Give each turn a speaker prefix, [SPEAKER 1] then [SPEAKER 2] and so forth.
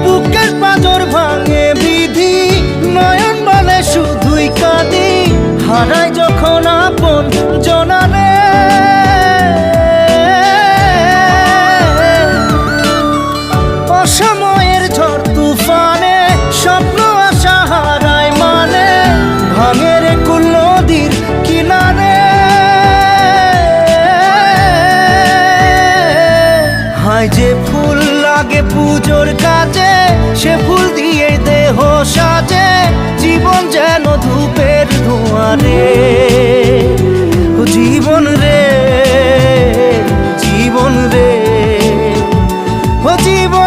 [SPEAKER 1] বুকের পাঁজর ভাঙে বিধি, নয়ন বলে শুধুই কাঁদি, হারাই যখন আপন জনারে। অসময়ের ঝড় তুফানে স্বপ্ন আশা হারায় মানে, ভাঙে রে কুল নদীর কিনারে। হায় যে ফুল লাগে পুজোর কাজে, সে ফুল দিয়ে দেহ সাজে, জীবন যেন ধূপের ধোঁয়ারে। জীবন রে, জীবন রে, ও জীবন।